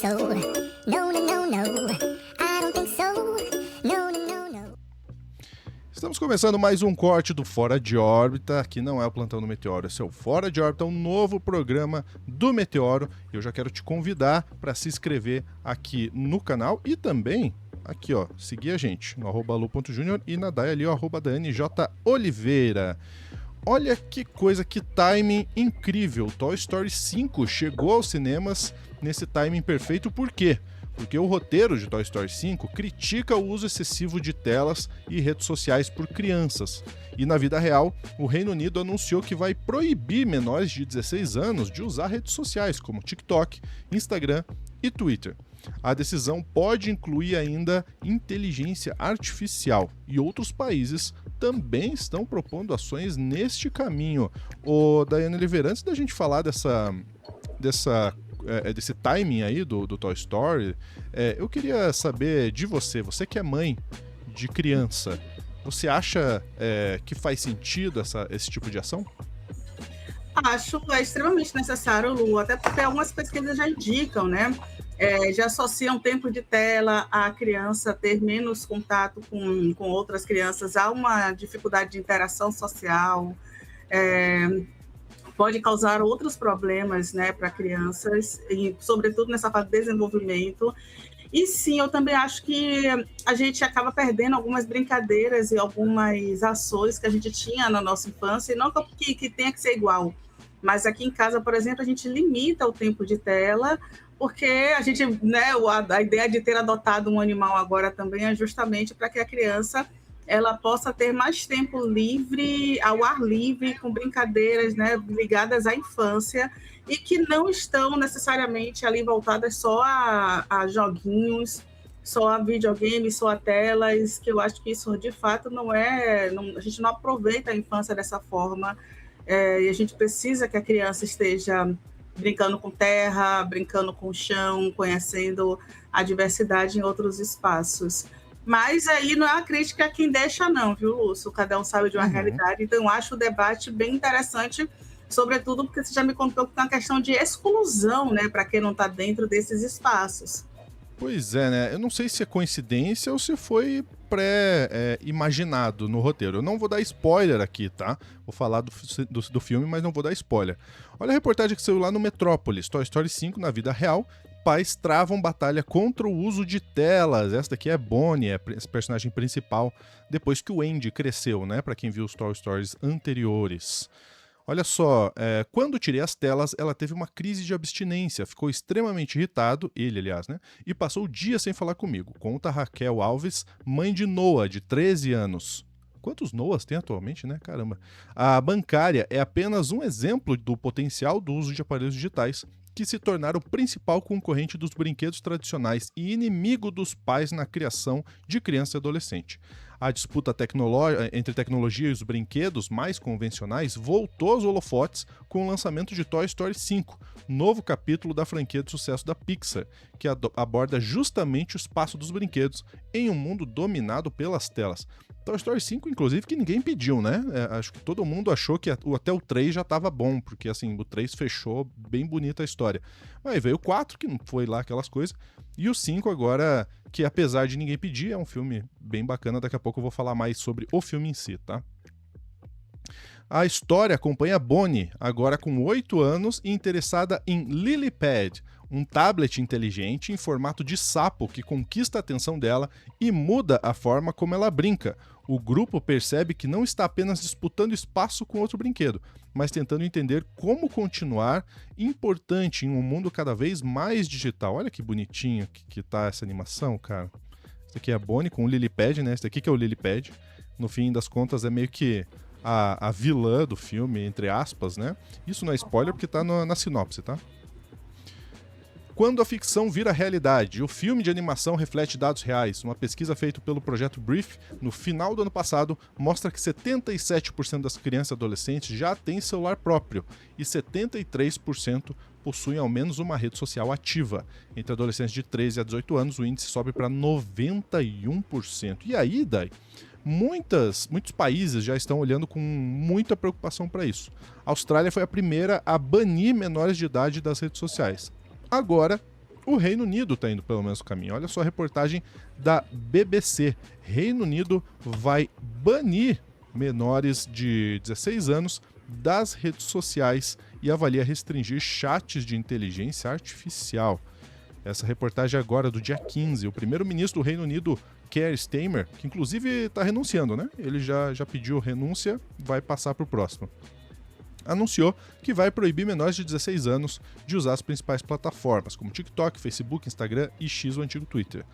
so. No, no, no, no. I don't think so. No, no, no, no. Estamos começando mais um corte do Fora de Órbita, que não é o Plantão do Meteoro, esse é o Fora de Órbita, um novo programa do Meteoro. Eu já quero te convidar para se inscrever aqui no canal e também aqui, ó, seguir a gente no @lu.junior e na Dai ali, ó, @DaniJOliveira. Olha que coisa, que timing incrível. Toy Story 5 chegou aos cinemas nesse timing perfeito. Por quê? Porque o roteiro de Toy Story 5 critica o uso excessivo de telas e redes sociais por crianças. E na vida real, o Reino Unido anunciou que vai proibir menores de 16 anos de usar redes sociais como TikTok, Instagram e Twitter. A decisão pode incluir ainda inteligência artificial e outros países também estão propondo ações neste caminho. Ô, Daiane Oliveira, antes da gente falar desse timing aí do Toy Story, eu queria saber de você que é mãe de criança, você acha que faz sentido esse tipo de ação? Acho extremamente necessário, Lu, até porque algumas pesquisas já indicam, né? Já associam tempo de tela a criança ter menos contato com outras crianças, há uma dificuldade de interação social, pode causar outros problemas, né, para crianças, e sobretudo nessa fase de desenvolvimento. E sim, eu também acho que a gente acaba perdendo algumas brincadeiras e algumas ações que a gente tinha na nossa infância, e não que tenha que ser igual, mas aqui em casa, por exemplo, a gente limita o tempo de tela, porque a gente, né, a ideia de ter adotado um animal agora também é justamente para que a criança ela possa ter mais tempo livre, ao ar livre, com brincadeiras, né, ligadas à infância, e que não estão necessariamente ali voltadas só a joguinhos, só a videogames, só a telas, que eu acho que isso, de fato, a gente não aproveita a infância dessa forma, e a gente precisa que a criança esteja brincando com terra, brincando com o chão, conhecendo a diversidade em outros espaços. Mas aí não é uma crítica a quem deixa não, viu, Lúcio? Cada um sabe de uma realidade, então eu acho o debate bem interessante, sobretudo porque você já me contou que tem uma questão de exclusão, né, para quem não está dentro desses espaços. Pois é, né? Eu não sei se é coincidência ou se foi pré-imaginado no roteiro. Eu não vou dar spoiler aqui, tá? Vou falar do filme, mas não vou dar spoiler. Olha a reportagem que saiu lá no Metrópolis, Toy Story 5 na vida real. Pais travam batalha contra o uso de telas. Esta daqui é Bonnie, é a personagem principal, depois que o Andy cresceu, né? Pra quem viu os Toy Stories anteriores. Olha só, quando tirei as telas, ela teve uma crise de abstinência, ficou extremamente irritado, ele aliás, né? E passou dias sem falar comigo. Conta Raquel Alves, mãe de Noah, de 13 anos. Quantos Noahs tem atualmente, né? Caramba. A bancária é apenas um exemplo do potencial do uso de aparelhos digitais, que se tornaram o principal concorrente dos brinquedos tradicionais e inimigo dos pais na criação de criança e adolescente. A disputa entre tecnologia e os brinquedos mais convencionais voltou aos holofotes com o lançamento de Toy Story 5, novo capítulo da franquia de sucesso da Pixar, que aborda justamente o espaço dos brinquedos em um mundo dominado pelas telas. Toy Story 5, inclusive, que ninguém pediu, né? Acho que todo mundo achou que até o 3 já estava bom, porque assim, o 3 fechou bem bonita a história. Aí veio o 4, que não foi lá aquelas coisas, e o 5 agora, que apesar de ninguém pedir, é um filme bem bacana. Daqui a pouco eu vou falar mais sobre o filme em si, tá? A história acompanha Bonnie, agora com 8 anos e interessada em LilyPad, um tablet inteligente em formato de sapo que conquista a atenção dela e muda a forma como ela brinca. O grupo percebe que não está apenas disputando espaço com outro brinquedo, mas tentando entender como continuar importante em um mundo cada vez mais digital. Olha que bonitinho que tá essa animação, cara. Esse aqui é a Bonnie com o LilyPad, né? Esse aqui que é o LilyPad. No fim das contas é meio que a vilã do filme, entre aspas, né? Isso não é spoiler porque tá na sinopse, tá? Quando a ficção vira realidade, o filme de animação reflete dados reais. Uma pesquisa feita pelo projeto Brief no final do ano passado mostra que 77% das crianças e adolescentes já têm celular próprio e 73% possuem ao menos uma rede social ativa. Entre adolescentes de 13 a 18 anos, o índice sobe para 91%. E aí, Dai, muitos países já estão olhando com muita preocupação para isso. A Austrália foi a primeira a banir menores de idade das redes sociais. Agora, O Reino Unido está indo pelo mesmo caminho. Olha só a reportagem da BBC. Reino Unido vai banir menores de 16 anos das redes sociais e avalia restringir chats de inteligência artificial. Essa reportagem agora do dia 15. O primeiro-ministro do Reino Unido, Keir Starmer, que inclusive está renunciando, né? Ele já pediu renúncia, vai passar para o próximo. Anunciou que vai proibir menores de 16 anos de usar as principais plataformas, como TikTok, Facebook, Instagram e X, o antigo Twitter.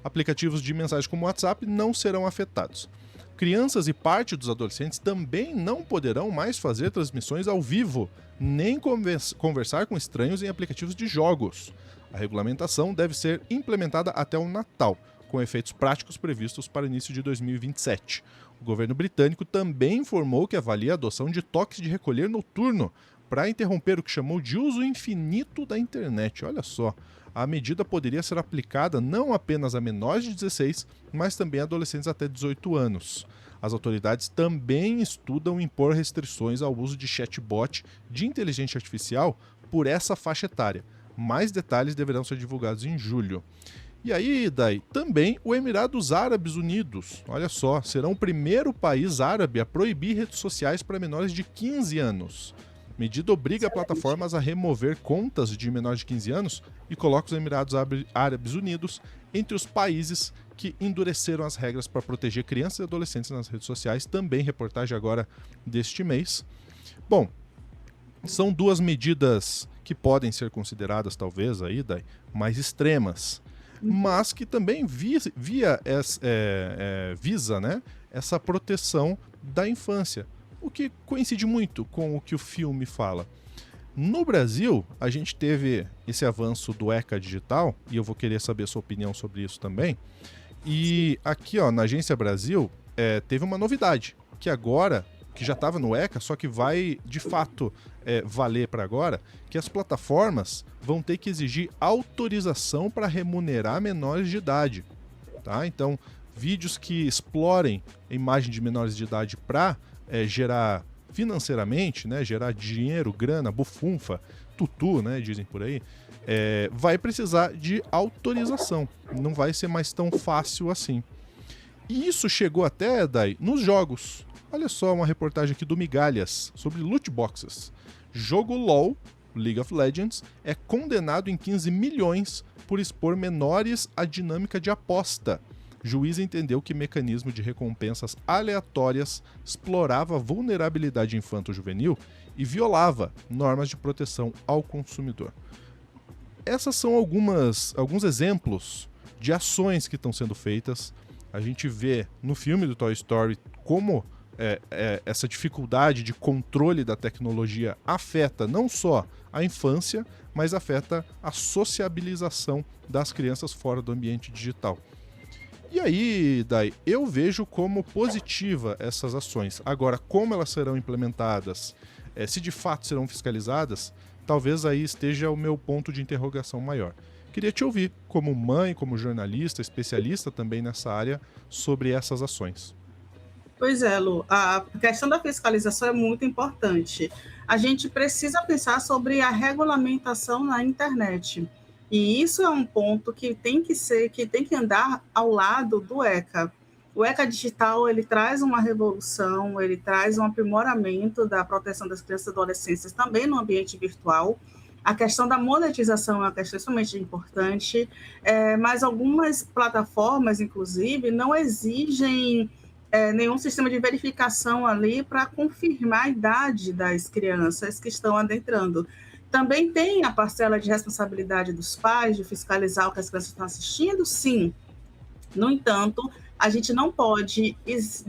Aplicativos de mensagem como WhatsApp não serão afetados. Crianças e parte dos adolescentes também não poderão mais fazer transmissões ao vivo, nem conversar com estranhos em aplicativos de jogos. A regulamentação deve ser implementada até o Natal, com efeitos práticos previstos para o início de 2027. O governo britânico também informou que avalia a adoção de toques de recolher noturno para interromper o que chamou de uso infinito da internet. Olha só, a medida poderia ser aplicada não apenas a menores de 16, mas também a adolescentes até 18 anos. As autoridades também estudam impor restrições ao uso de chatbot de inteligência artificial por essa faixa etária. Mais detalhes deverão ser divulgados em julho. E aí, daí, também o Emirados Árabes Unidos, olha só, será o primeiro país árabe a proibir redes sociais para menores de 15 anos. Medida obriga plataformas a remover contas de menores de 15 anos e coloca os Emirados Árabes Unidos entre os países que endureceram as regras para proteger crianças e adolescentes nas redes sociais. Também reportagem agora deste mês. Bom, são duas medidas que podem ser consideradas, talvez, aí, daí, mais extremas, mas que também visa, né, essa proteção da infância, o que coincide muito com o que o filme fala. No Brasil, a gente teve esse avanço do ECA digital, e eu vou querer saber a sua opinião sobre isso também, e aqui, ó, na Agência Brasil, teve uma novidade, que agora, que já estava no ECA, só que vai, de fato, valer para agora, que as plataformas vão ter que exigir autorização para remunerar menores de idade. Tá? Então, vídeos que explorem a imagem de menores de idade para gerar financeiramente, né, gerar dinheiro, grana, bufunfa, tutu, né, dizem por aí, vai precisar de autorização. Não vai ser mais tão fácil assim. E isso chegou até, Dai, nos jogos. Olha só uma reportagem aqui do Migalhas sobre loot boxes. Jogo LoL, League of Legends, é condenado em 15 milhões por expor menores à dinâmica de aposta. Juiz entendeu que mecanismo de recompensas aleatórias explorava a vulnerabilidade infanto-juvenil e violava normas de proteção ao consumidor. Essas são alguns exemplos de ações que estão sendo feitas. A gente vê no filme do Toy Story como essa dificuldade de controle da tecnologia afeta não só a infância, mas afeta a sociabilização das crianças fora do ambiente digital. E aí, Dai, eu vejo como positiva essas ações. Agora, como elas serão implementadas, se de fato serão fiscalizadas, talvez aí esteja o meu ponto de interrogação maior. Queria te ouvir, como mãe, como jornalista, especialista também nessa área, sobre essas ações. Pois é, Lu, a questão da fiscalização é muito importante. A gente precisa pensar sobre a regulamentação na internet. E isso é um ponto que tem que andar ao lado do ECA. O ECA digital, ele traz uma revolução, ele traz um aprimoramento da proteção das crianças e adolescentes também no ambiente virtual. A questão da monetização é uma questão extremamente importante, mas algumas plataformas, inclusive, não exigem nenhum sistema de verificação ali para confirmar a idade das crianças que estão adentrando. Também tem a parcela de responsabilidade dos pais de fiscalizar o que as crianças estão assistindo, sim. No entanto, a gente não pode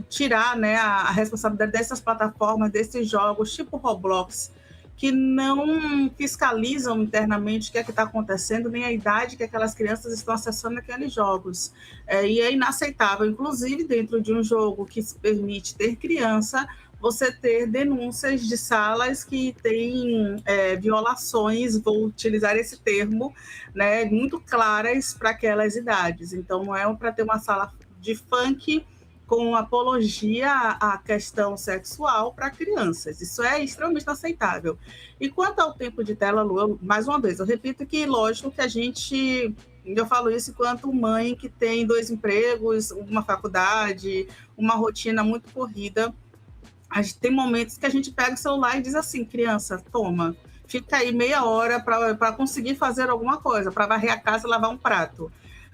tirar, né, a responsabilidade dessas plataformas, desses jogos tipo Roblox, que não fiscalizam internamente o que é que está acontecendo, nem a idade que aquelas crianças estão acessando aqueles jogos. E é inaceitável, inclusive, dentro de um jogo que permite ter criança, você ter denúncias de salas que têm violações, vou utilizar esse termo, né, muito claras para aquelas idades. Então, não é para ter uma sala de funk com apologia à questão sexual para crianças. Isso é extremamente aceitável. E quanto ao tempo de tela, Lu, mais uma vez, eu repito que, lógico, que a gente... Eu falo isso enquanto mãe que tem 2 empregos, uma faculdade, uma rotina muito corrida. A gente tem momentos que a gente pega o celular e diz assim, criança, toma, fica aí meia hora para conseguir fazer alguma coisa, para varrer a casa e lavar um prato.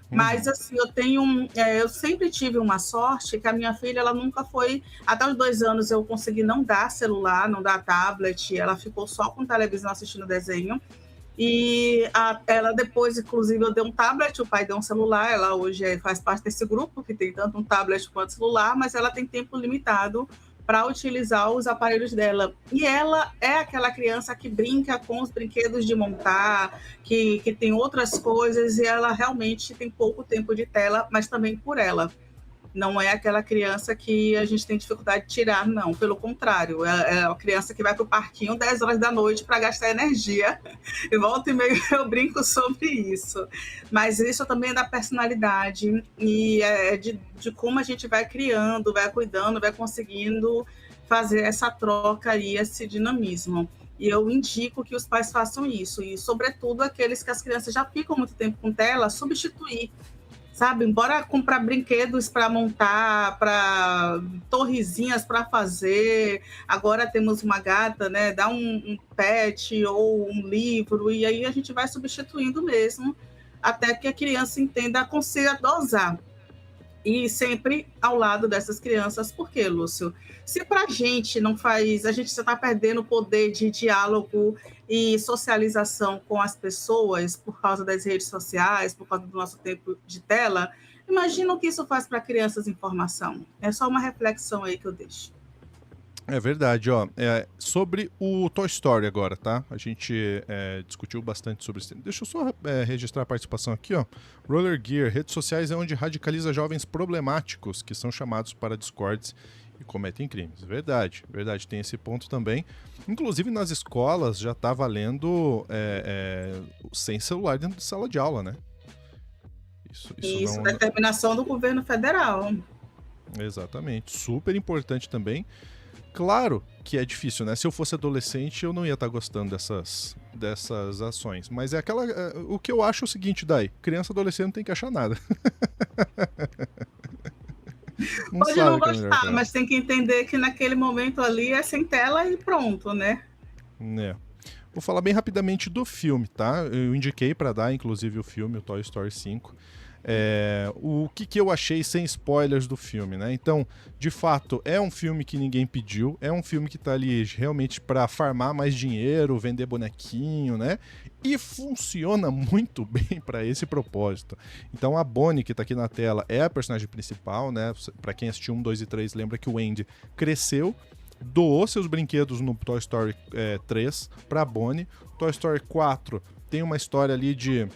Mas, assim, eu sempre tive uma sorte que a minha filha, ela nunca foi... Até os 2 anos eu consegui não dar celular, não dar tablet, ela ficou só com televisão assistindo desenho. E ela depois, inclusive, eu dei um tablet, o pai deu um celular, ela hoje faz parte desse grupo, que tem tanto um tablet quanto celular, mas ela tem tempo limitado para utilizar os aparelhos dela. E ela é aquela criança que brinca com os brinquedos de montar, que tem outras coisas, e ela realmente tem pouco tempo de tela, mas também por ela. Não é aquela criança que a gente tem dificuldade de tirar, não. Pelo contrário, é a criança que vai para o parquinho 10 horas da noite para gastar energia. E volta e meia eu brinco sobre isso. Mas isso também é da personalidade e de como a gente vai criando, vai cuidando, vai conseguindo fazer essa troca e esse dinamismo. E eu indico que os pais façam isso. E, sobretudo, aqueles que as crianças já ficam muito tempo com tela, substituir. Sabe, bora comprar brinquedos para montar, para torrezinhas para fazer. Agora temos uma gata, né? Dá um pet ou um livro, e aí a gente vai substituindo mesmo, até que a criança entenda a conseguir dosar. E sempre ao lado dessas crianças. Por quê, Lúcio? Se para a gente não faz... A gente já está perdendo o poder de diálogo e socialização com as pessoas por causa das redes sociais, por causa do nosso tempo de tela, imagina o que isso faz para crianças em formação. É só uma reflexão aí que eu deixo. É verdade, ó. Sobre o Toy Story agora, tá? A gente discutiu bastante sobre isso. Deixa eu só registrar a participação aqui, ó. Roller Gear, redes sociais é onde radicaliza jovens problemáticos que são chamados para discords e cometem crimes. Verdade, verdade, tem esse ponto também. Inclusive nas escolas já tá valendo sem celular dentro de sala de aula, né? Isso, determinação do governo federal. Exatamente, super importante também. Claro que é difícil, né? Se eu fosse adolescente, eu não ia estar gostando dessas ações. Mas o que eu acho é o seguinte, Dai, criança e adolescente não tem que achar nada. Pode não gostar, mas tem que entender que naquele momento ali é sem tela e pronto, né? Vou falar bem rapidamente do filme, tá? Eu indiquei para dar, inclusive, o filme, o Toy Story 5. O que eu achei sem spoilers do filme, né? Então, de fato, é um filme que ninguém pediu, é um filme que tá ali realmente para farmar mais dinheiro, vender bonequinho, né? E funciona muito bem para esse propósito. Então, a Bonnie, que tá aqui na tela, é a personagem principal, né? Para quem assistiu 1, 2 e 3, lembra que o Andy cresceu, doou seus brinquedos no Toy Story 3 para Bonnie. Toy Story 4 tem uma história ali de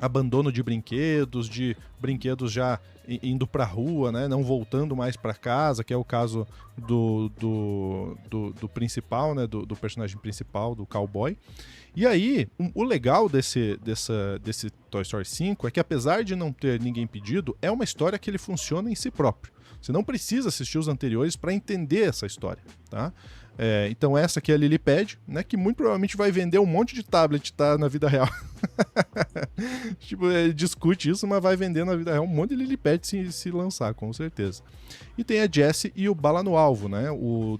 abandono de brinquedos já indo pra rua, né, não voltando mais para casa, que é o caso do principal, né, do personagem principal, do cowboy. E aí, o legal desse Toy Story 5 é que, apesar de não ter ninguém pedido, é uma história que ele funciona em si próprio. Você não precisa assistir os anteriores para entender essa história, tá? Então essa aqui é a Lilypad, né, que muito provavelmente vai vender um monte de tablet, tá, na vida real. Tipo, ele discute isso, mas vai vender na vida real um monte de Lilypad se lançar, com certeza. E tem a Jessie e o Bala no Alvo, né,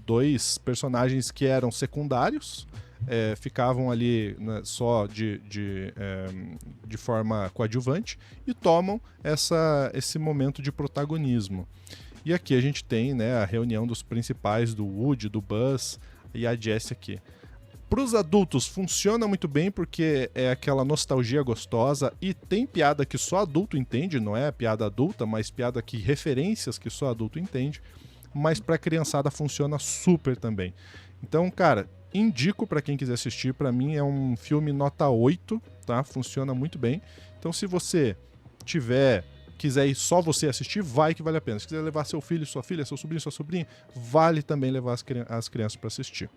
dois personagens que eram secundários, ficavam ali, né, só de forma coadjuvante e tomam esse momento de protagonismo. E aqui a gente tem, né, a reunião dos principais, do Woody, do Buzz e a Jessie aqui. Para os adultos funciona muito bem porque é aquela nostalgia gostosa e tem piada que só adulto entende, não é piada adulta, mas referências que só adulto entende. Mas para a criançada funciona super também. Então, cara, indico para quem quiser assistir. Para mim é um filme nota 8, tá? Funciona muito bem. Então, se você quiser ir só você assistir, vai que vale a pena. Se quiser levar seu filho, sua filha, seu sobrinho, sua sobrinha, vale também levar as crianças para assistir.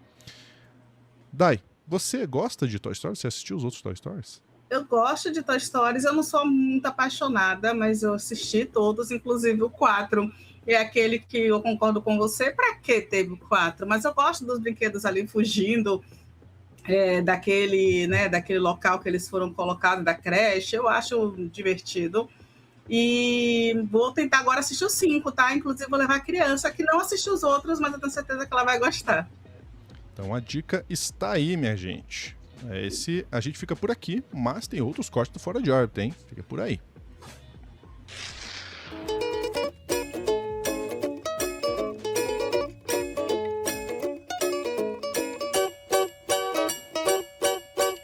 Dai, você gosta de Toy Story? Você assistiu os outros Toy Stories? Eu gosto de Toy Stories, eu não sou muito apaixonada, mas eu assisti todos, inclusive o 4. é aquele que eu concordo com você, para que teve o 4? Mas eu gosto dos brinquedos ali fugindo daquele local que eles foram colocados, da creche, eu acho divertido. E vou tentar agora assistir o 5, tá? Inclusive vou levar a criança que não assistiu os outros, mas eu tenho certeza que ela vai gostar. Então a dica está aí, minha gente. A gente fica por aqui, mas tem outros cortes do Fora de Órbita, hein? Fica por aí.